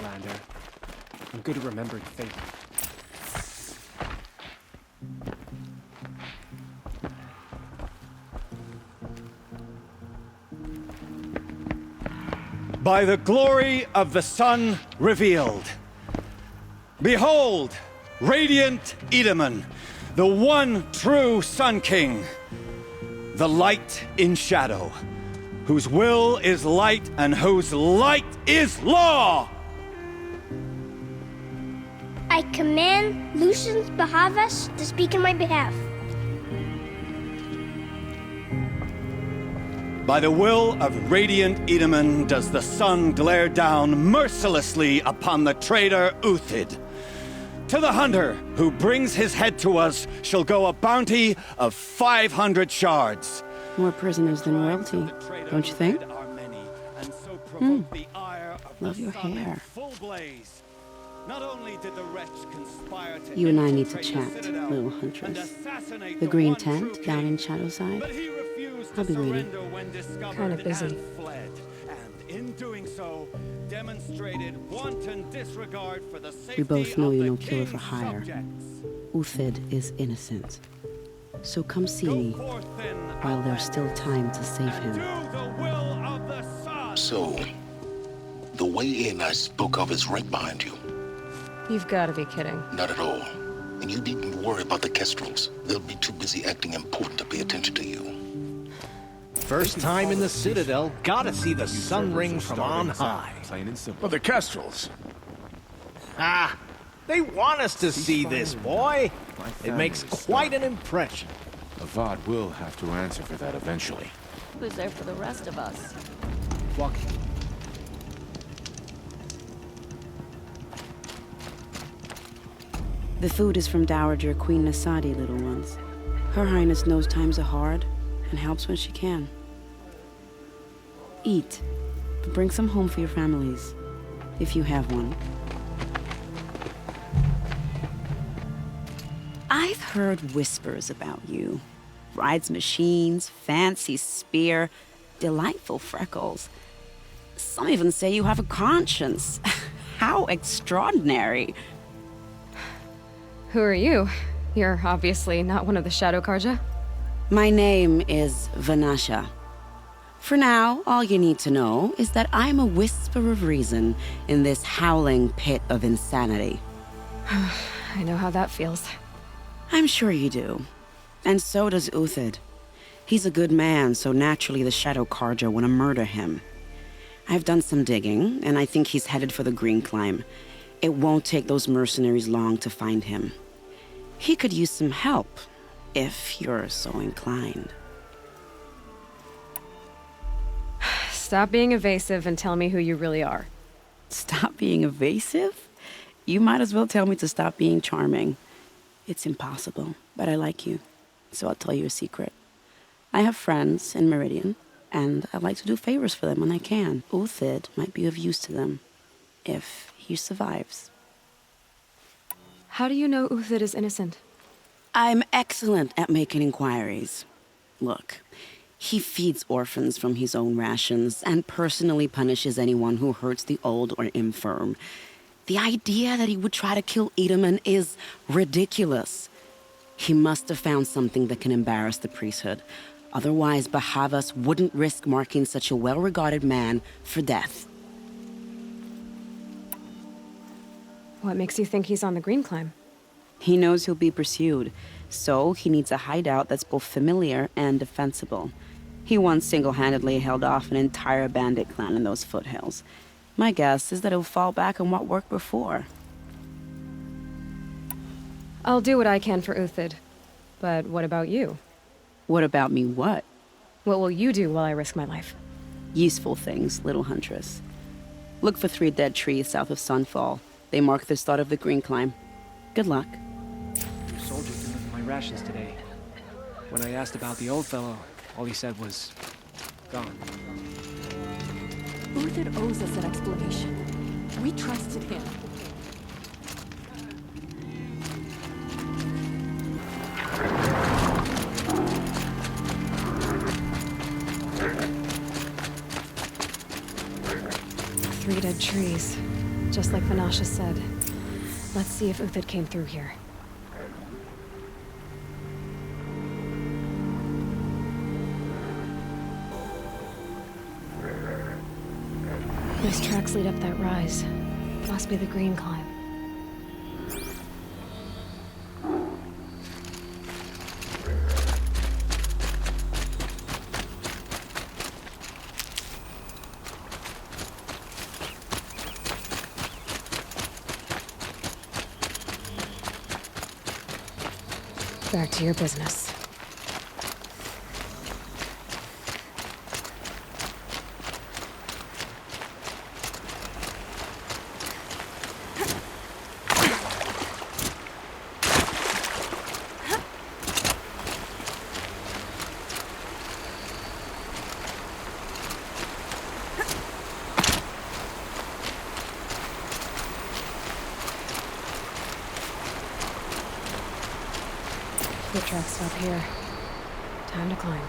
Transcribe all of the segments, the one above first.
Commander. I'm good at remembering fate. By the glory of the sun revealed. Behold, radiant Edaman, the one true Sun King. The light in shadow, whose will is light and whose light is law! I command Lucian's Bahavas to speak in my behalf. By the will of radiant Edaman does the sun glare down mercilessly upon the traitor Uthid. To the hunter who brings his head to us shall go a bounty of 500 shards. More prisoners than royalty, don't you think? Love your hair. Not only did the wretch conspire to You and I need to chat, little huntress. The green tent down in Shadowside. I'll be waiting. Kind of busy. And in doing so, demonstrated wanton disregard for the safety We both know of you're the no killer for king's hire. subjects. Uthid is innocent. So come see me while there's still time to save him. Do the will of the sun. So, the way in I spoke of is right behind you. You've got to be kidding. Not at all. And you needn't worry about the Kestrels. They'll be too busy acting important to pay attention to you. First time in the Citadel, gotta see the sun ring from on high. But the Kestrels. Ah, they want us to see this, boy. It makes quite an impression. Avad will have to answer for that eventually. Who's there for the rest of us? Walk. The food is from Dowager Queen Nasadi, little ones. Her Highness knows times are hard and helps when she can. Eat, but bring some home for your families, if you have one. I've heard whispers about you. Rides machines, fancy spear, delightful freckles. Some even say you have a conscience. How extraordinary. Who are you? You're obviously not one of the Shadow Karja. My name is Vanasha. For now, all you need to know is that I'm a whisper of reason in this howling pit of insanity. I know how that feels. I'm sure you do. And so does Uthid. He's a good man, so naturally the Shadow Karja want to murder him. I've done some digging, and I think he's headed for the Green Climb. It won't take those mercenaries long to find him. He could use some help, if you're so inclined. Stop being evasive and tell me who you really are. Stop being evasive? You might as well tell me to stop being charming. It's impossible, but I like you, so I'll tell you a secret. I have friends in Meridian, and I like to do favors for them when I can. Uthid might be of use to them, if he survives. How do you know Uthid is innocent? I'm excellent at making inquiries. Look, he feeds orphans from his own rations and personally punishes anyone who hurts the old or infirm. The idea that he would try to kill Edaman is ridiculous. He must have found something that can embarrass the priesthood. Otherwise, Bahavas wouldn't risk marking such a well-regarded man for death. What makes you think he's on the Green Climb? He knows he'll be pursued, so he needs a hideout that's both familiar and defensible. He once single-handedly held off an entire bandit clan in those foothills. My guess is that he'll fall back on what worked before. I'll do what I can for Uthid. But what about you? What about me what? What will you do while I risk my life? Useful things, little huntress. Look for 3 dead trees south of Sunfall. They mark the start of the Green Climb. Good luck. Your soldiers delivered my rations today. When I asked about the old fellow, all he said was, gone. Uthid owes us an explanation. We trusted him. Three dead trees. Just like Vanasha said. Let's see if Uthid came through here. These tracks lead up that rise. Must be the green climb. Back to your business. The tracks stop here. Time to climb.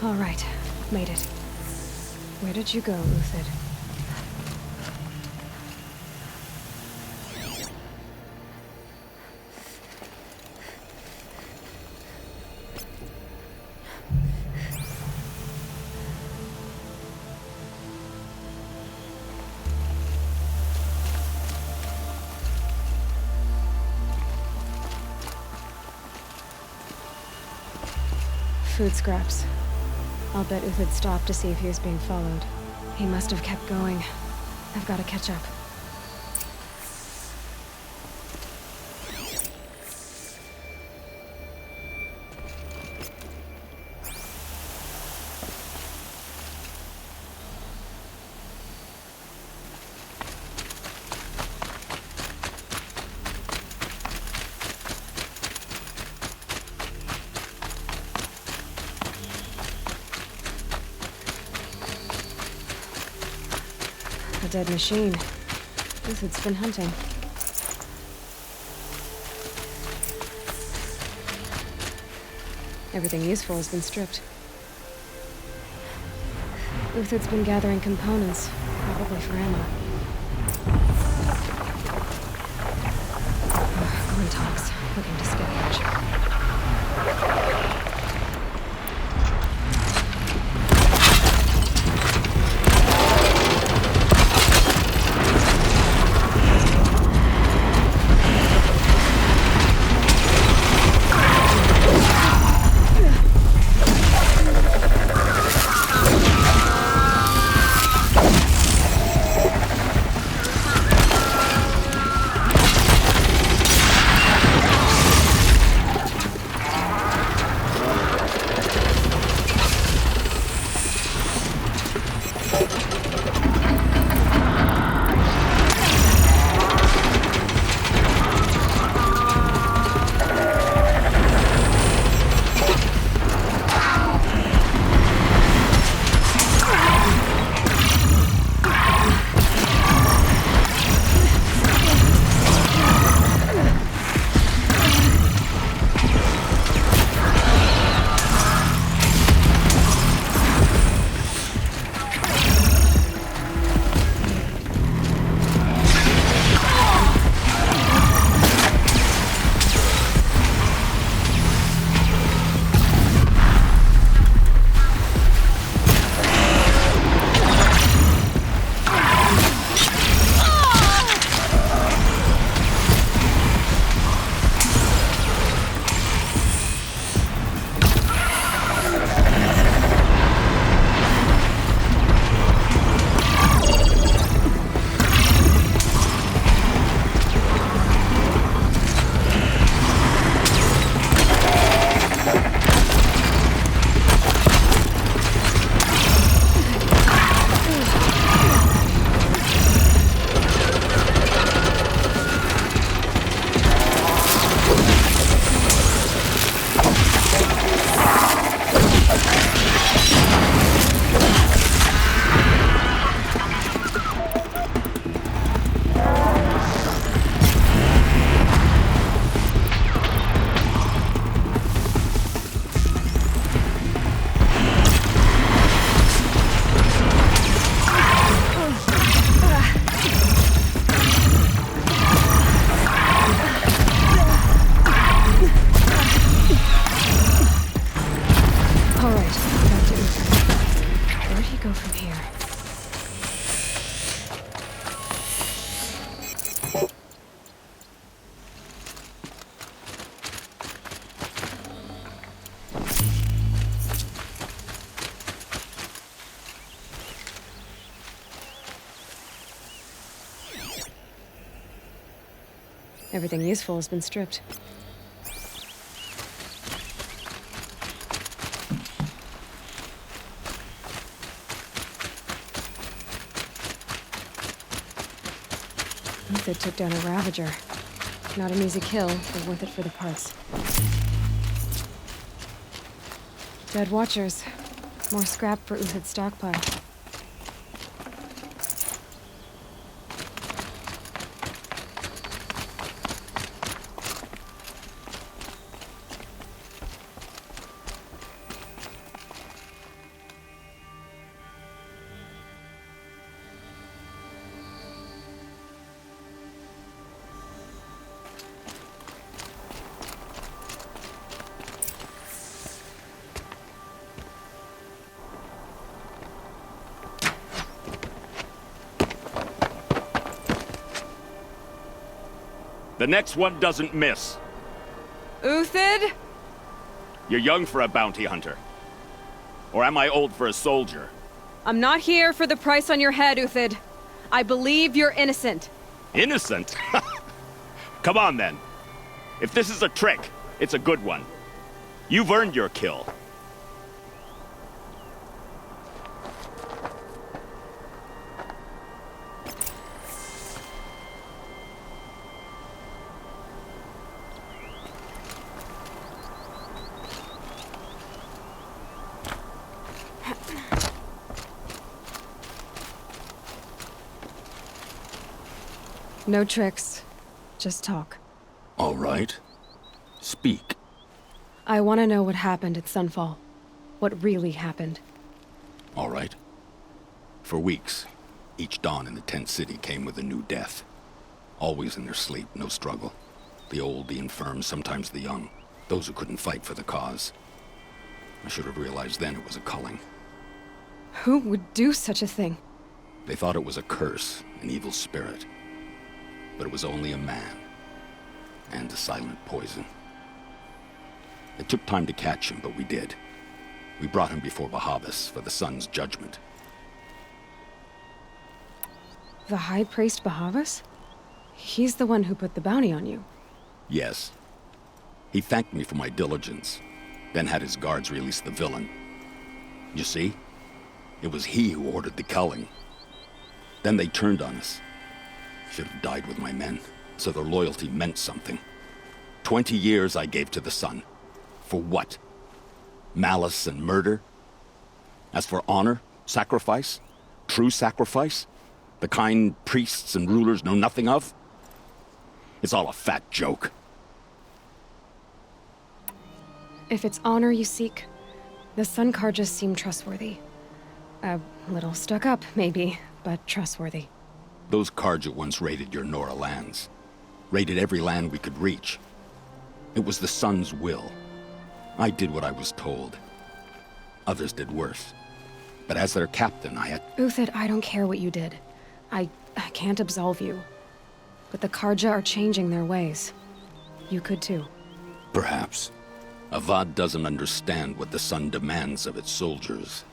All right, made it. Where did you go, Uthid? Food scraps. I'll bet Uthid stopped to see if he was being followed. He must have kept going. I've got to catch up. A dead machine. Uthid's been hunting. Everything useful has been stripped. Uthid's been gathering components, probably for ammo. Glintox, looking to scavenge. Everything useful has been stripped. Uthid took down a Ravager. Not an easy kill, but worth it for the parts. Dead Watchers. More scrap for Uthid's stockpile. The next one doesn't miss. Uthid? You're young for a bounty hunter. Or am I old for a soldier? I'm not here for the price on your head, Uthid. I believe you're innocent. Innocent? Come on, then. If this is a trick, it's a good one. You've earned your kill. No tricks. Just talk. All right. Speak. I want to know what happened at Sunfall. What really happened. All right. For weeks, each dawn in the tent city came with a new death. Always in their sleep, no struggle. The old, the infirm, sometimes the young. Those who couldn't fight for the cause. I should have realized then it was a culling. Who would do such a thing? They thought it was a curse, an evil spirit. But it was only a man. And a silent poison. It took time to catch him, but we did. We brought him before Bahavas for the sun's judgment. The High Priest Bahavas? He's the one who put the bounty on you. Yes. He thanked me for my diligence, then had his guards release the villain. You see? It was he who ordered the culling. Then they turned on us. Should have died with my men, so their loyalty meant something. 20 years I gave to the sun. For what? Malice and murder? As for honor, sacrifice, true sacrifice, the kind priests and rulers know nothing of? It's all a fat joke. If it's honor you seek, the Sun Karjas seem trustworthy. A little stuck up, maybe, but trustworthy. Those Karja once raided your Nora lands. Raided every land we could reach. It was the Sun's will. I did what I was told. Others did worse. But as their captain, I had... Uthid, I don't care what you did. I can't absolve you. But the Karja are changing their ways. You could too. Perhaps. Avad doesn't understand what the Sun demands of its soldiers.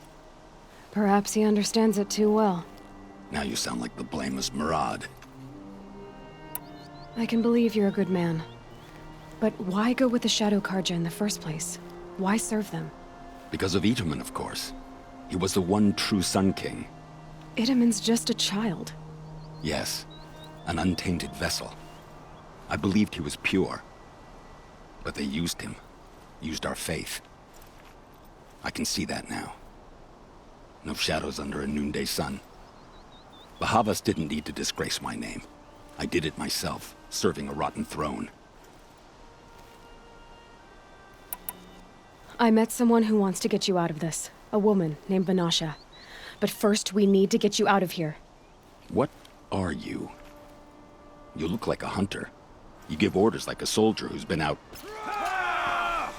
Perhaps he understands it too well. Now you sound like the blameless Murad. I can believe you're a good man. But why go with the Shadow Karja in the first place? Why serve them? Because of Itaman, of course. He was the one true Sun King. Itaman's just a child. Yes, an untainted vessel. I believed he was pure. But they used him. Used our faith. I can see that now. No shadows under a noonday sun. Bahavas didn't need to disgrace my name. I did it myself, serving a rotten throne. I met someone who wants to get you out of this. A woman named Banasha. But first, we need to get you out of here. What are you? You look like a hunter. You give orders like a soldier who's been out...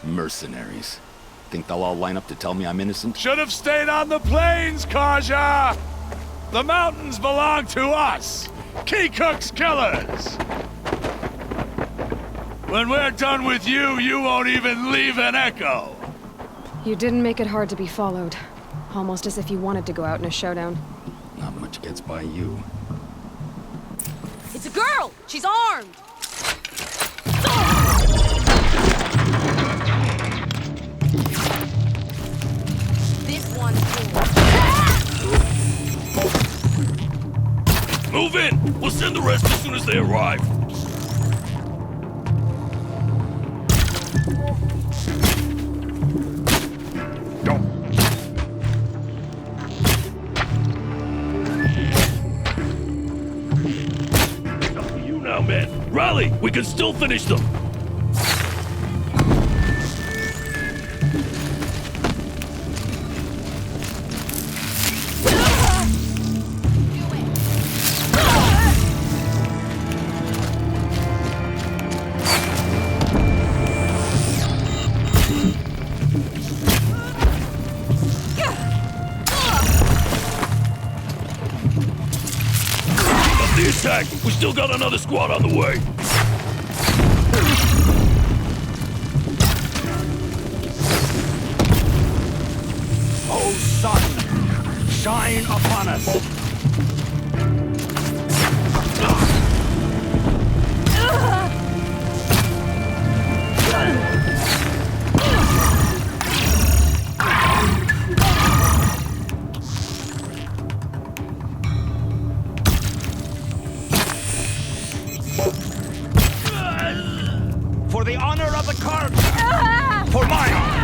Mercenaries. Think they'll all line up to tell me I'm innocent? Should have stayed on the plains, Kaja! The mountains belong to us! Keycook's killers! When we're done with you, you won't even leave an echo! You didn't make it hard to be followed. Almost as if you wanted to go out in a showdown. Not much gets by you. It's a girl! She's armed! Move in! We'll send the rest as soon as they arrive. You now, man. Rally! We can still finish them! We still got another squad on the way. O sun, shine upon us. For the honor of the cart! For my honor!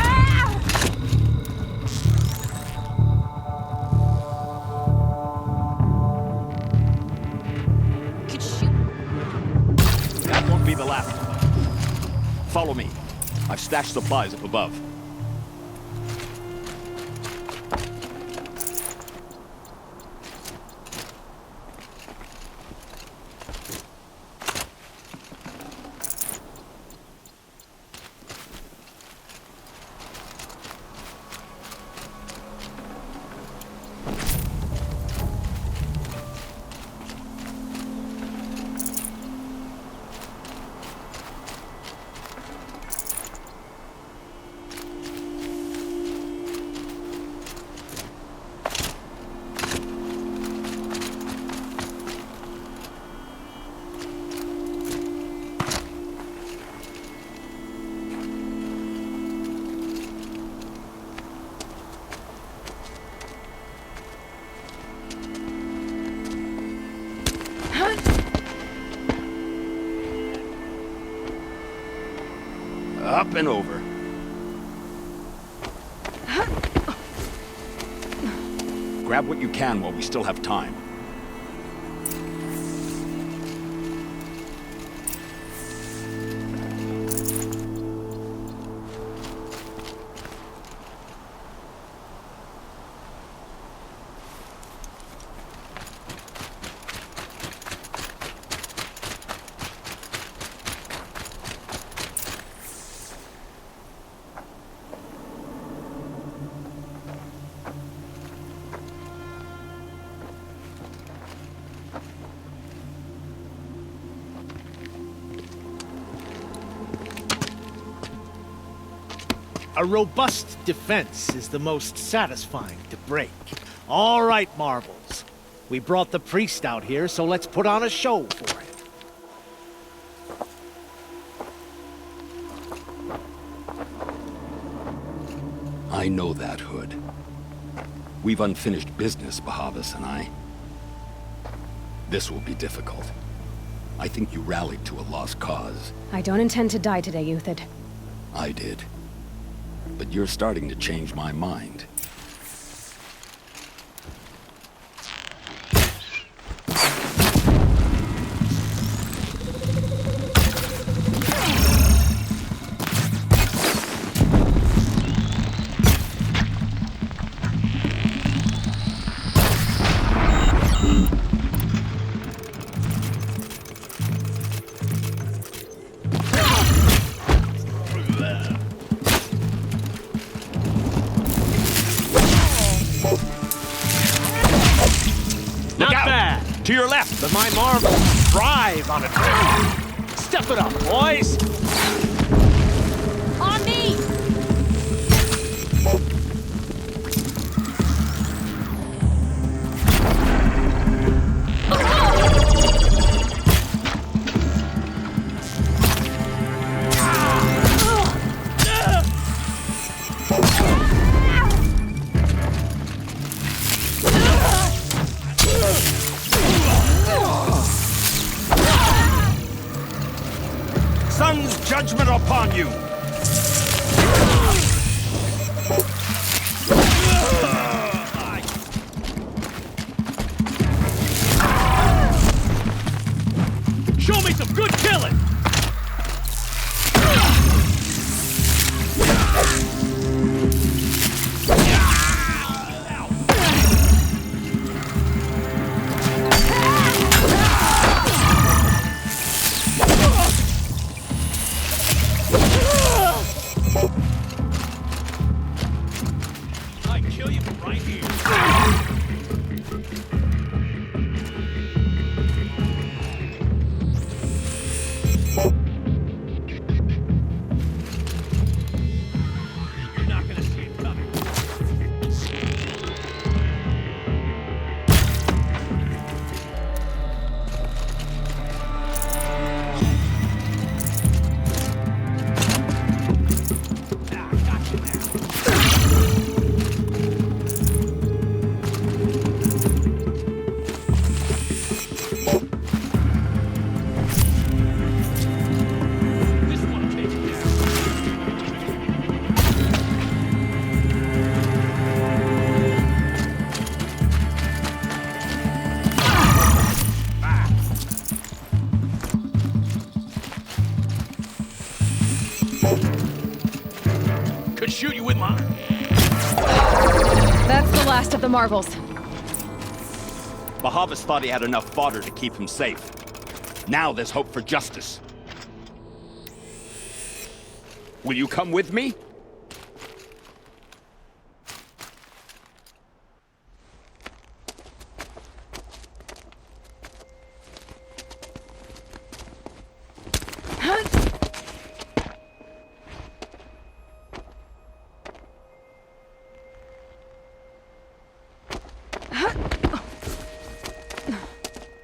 That won't be the last. Follow me. I've stashed supplies up above. Up and over. Grab what you can while we still have time. A robust defense is the most satisfying to break. All right, Marbles. We brought the priest out here, so let's put on a show for him. I know that, Hood. We've unfinished business, Bahavas and I. This will be difficult. I think you rallied to a lost cause. I don't intend to die today, Uthid. I did. But you're starting to change my mind. To your left, but my marbles thrive on adrenaline. Step it up, boys. On me! sun's judgment upon you! Show me some good killing! I kill you right here. You're not gonna see it coming. This one will take you down. Could shoot you with mine. That's the last of the marvels. Bahavas thought he had enough fodder to keep him safe. Now there's hope for justice. Will you come with me?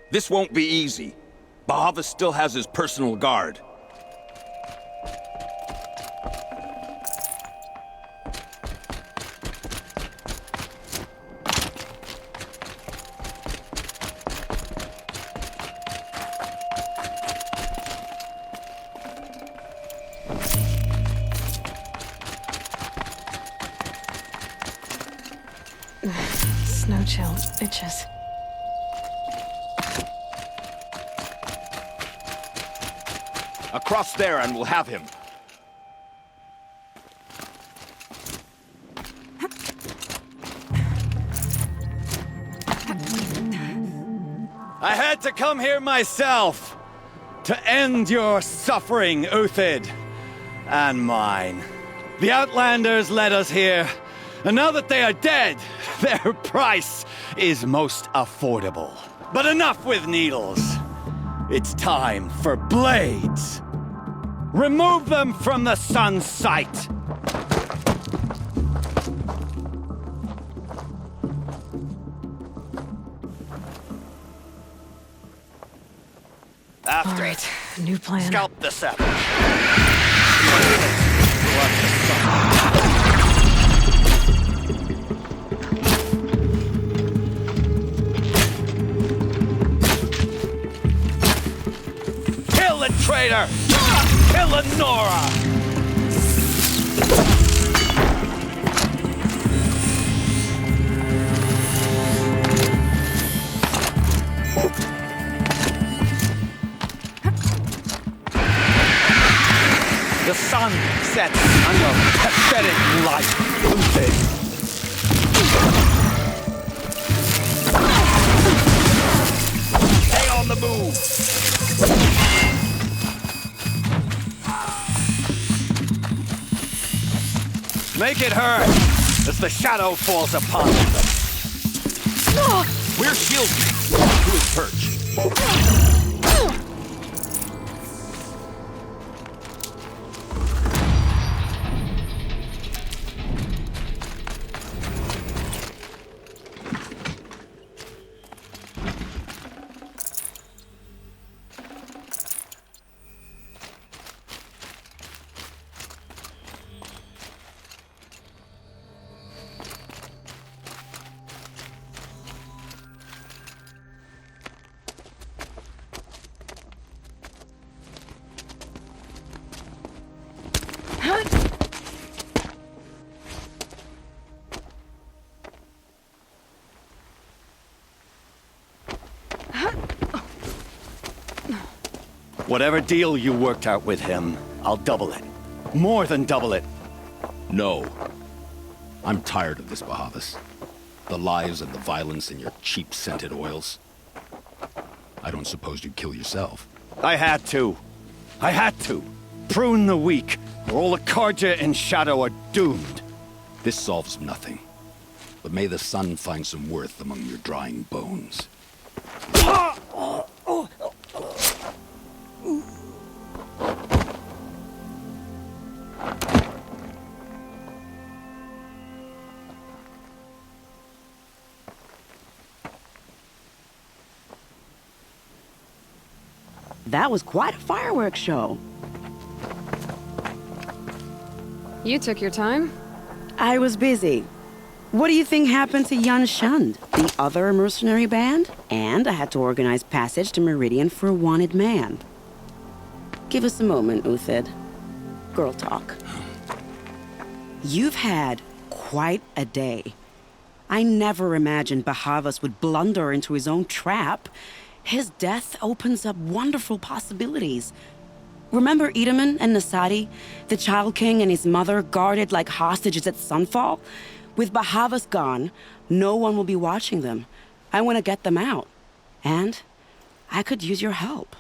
This won't be easy. Bahavas still has his personal guard. Snow chill, bitches. Across there and we'll have him. I had to come here myself to end your suffering, Uthid, and mine. The Outlanders led us here, and now that they are dead, their price is most affordable. But enough with needles. It's time for blades. Remove them from the sun's sight. After All right, new plan. Scalp the savage. Kill the traitor! Kill the Nora! The sun sets on your pathetic life, Uthid. Stay on the move! Make it hurt as the shadow falls upon you. We're shielded to his perch. Whatever deal you worked out with him, I'll double it. More than double it. No. I'm tired of this, Bahavas. The lies and the violence and your cheap scented oils. I don't suppose you'd kill yourself. I had to. Prune the weak, or all the Karja in Shadow are doomed. This solves nothing. But may the sun find some worth among your drying bones. That was quite a fireworks show. You took your time? I was busy. What do you think happened to Yan Shund, the other mercenary band? And I had to organize passage to Meridian for a wanted man. Give us a moment, Uthid. Girl talk. You've had quite a day. I never imagined Bahavas would blunder into his own trap. His death opens up wonderful possibilities. Remember Edaman and Nasadi, the Child King and his mother guarded like hostages at Sunfall? With Bahavas gone, no one will be watching them. I want to get them out. And I could use your help.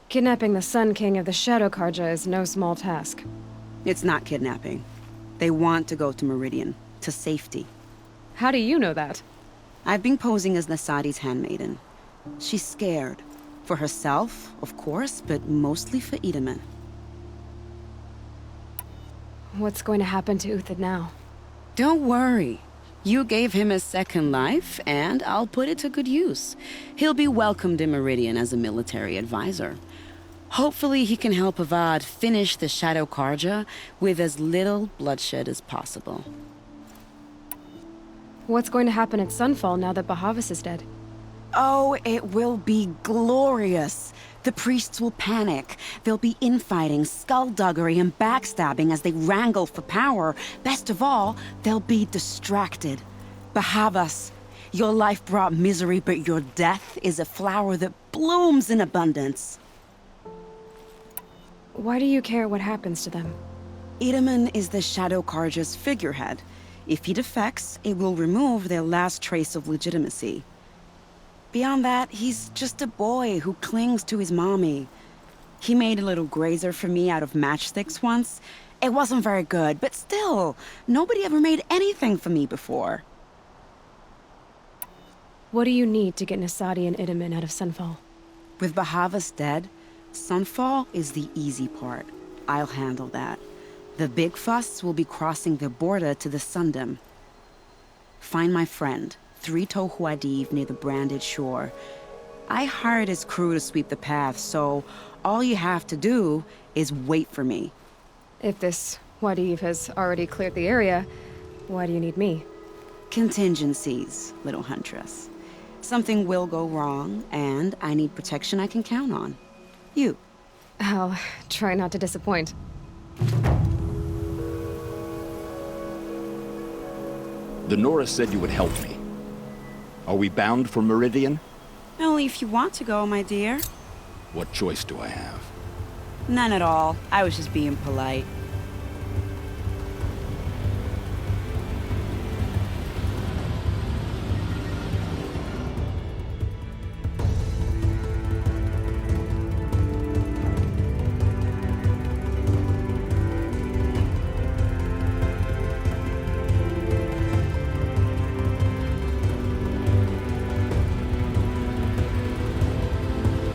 Kidnapping the Sun King of the Shadow Karja is no small task. It's not kidnapping. They want to go to Meridian, to safety. How do you know that? I've been posing as Nasadi's handmaiden. She's scared. For herself, of course, but mostly for Edaman. What's going to happen to Uthid now? Don't worry. You gave him a second life, and I'll put it to good use. He'll be welcomed in Meridian as a military advisor. Hopefully he can help Avad finish the Shadow Karja with as little bloodshed as possible. What's going to happen at Sunfall now that Bahavas is dead? Oh, it will be glorious. The priests will panic. There'll be infighting, skullduggery, and backstabbing as they wrangle for power. Best of all, they'll be distracted. Bahavas, your life brought misery, but your death is a flower that blooms in abundance. Why do you care what happens to them? Edaman is the Shadow Karja's figurehead. If he defects, it will remove their last trace of legitimacy. Beyond that, he's just a boy who clings to his mommy. He made a little grazer for me out of matchsticks once. It wasn't very good, but still, nobody ever made anything for me before. What do you need to get Nasadi and Edaman out of Sunfall? With Bahavas dead, Sunfall is the easy part. I'll handle that. The big fuss will be crossing the border to the Sundom. Find my friend, 3 Tohuadiv near the branded shore. I hired his crew to sweep the path, so all you have to do is wait for me. If this Wadiv has already cleared the area, why do you need me? Contingencies, little huntress. Something will go wrong, and I need protection I can count on. You. I'll try not to disappoint. The Nora said you would help me. Are we bound for Meridian? Only if you want to go, my dear. What choice do I have? None at all. I was just being polite.